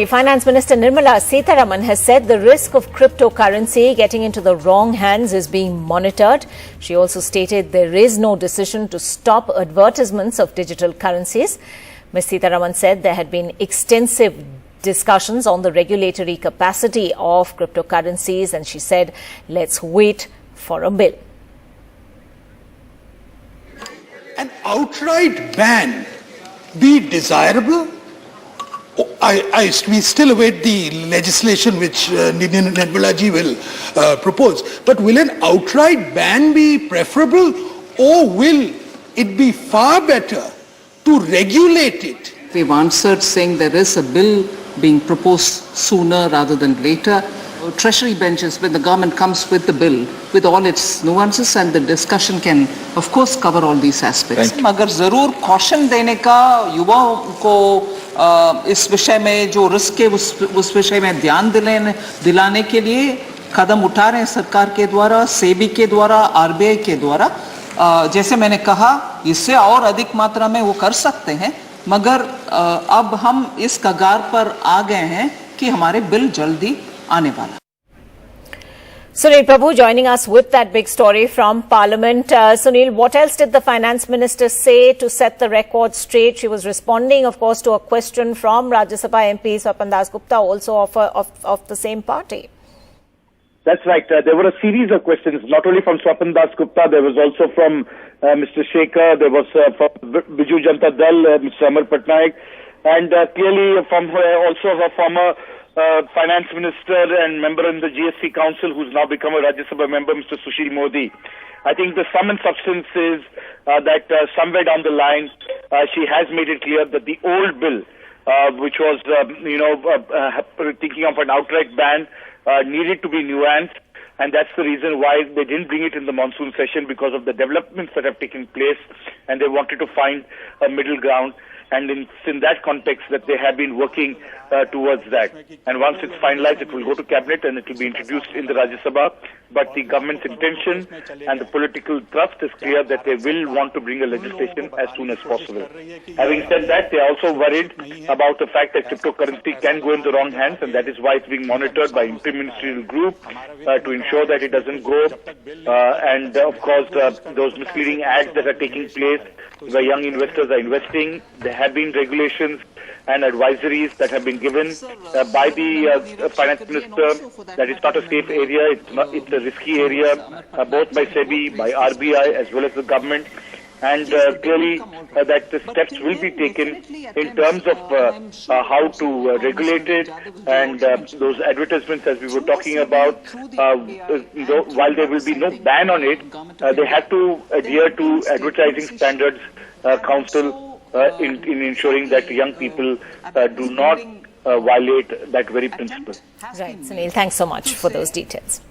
Finance Minister Nirmala Sitharaman has said the risk of cryptocurrency getting into the wrong hands is being monitored. She also stated there is no decision to stop advertisements of digital currencies. Ms. Sitharaman said there had been extensive discussions on the regulatory capacity of cryptocurrencies, and she said, let's wait for a bill. An outright ban be desirable? We still await the legislation which Nirmala ji will propose. But will an outright ban be preferable, or will it be far better to regulate it? We've answered saying there is a bill being proposed sooner rather than later. Treasury benches, when the government comes with the bill, with all its nuances, and the discussion can, of course, cover all these aspects. मगर जरूर caution देने का युवाओं को इस विषय में जो रिस्क है उस विषय में ध्यान दिलाने के लिए कदम उठा रहे हैं सरकार के द्वारा, सेबी के द्वारा, आरबीआई के द्वारा। जैसे मैंने कहा, इससे और अधिक मात्रा में वो कर सकते हैं, मगर अब हम इस कगार पर आ गए हैं कि हमारे बिल जल्दी आने वाला। Sunil Prabhu joining us with that big story from Parliament. Sunil, what else did the Finance Minister say to set the record straight? She was responding, of course, to a question from Rajya Sabha MP Swapan Dasgupta, also of the same party. That's right. There were a series of questions, not only from Swapan Dasgupta, there was also from Mr. Shekhar, there was from Biju Janata Dal, Mr. Amar Patnaik, and clearly from also a former Finance Minister and member in the GST Council, who's now become a Rajya Sabha member, Mr. Sushil Modi. I think the sum and substance is that somewhere down the line, she has made it clear that the old bill, which was, thinking of an outright ban, needed to be nuanced. And that's the reason why they didn't bring it in the monsoon session, because of the developments that have taken place, and they wanted to find a middle ground. And in that context that they have been working towards that. And once it's finalized, it will go to Cabinet and it will be introduced in the Rajya Sabha. But the government's intention and the political thrust is clear that they will want to bring a legislation as soon as possible. Having said that, they are also worried about the fact that cryptocurrency can go in the wrong hands, and that is why it's being monitored by interministerial group to ensure that it doesn't go. And of course, those misleading ads that are taking place where young investors are investing, there have been regulations and advisories that have been given by the Finance Minister that it's not a safe area, it's a risky area, both by SEBI, by RBI as well as the government. And clearly that the steps will be taken in terms of how to regulate it, and those advertisements as we were talking about, while there will be no ban on it, they have to adhere to Advertising Standards Council in ensuring that young people do not violate that very principle. Right, Sunil, thanks so much for those details.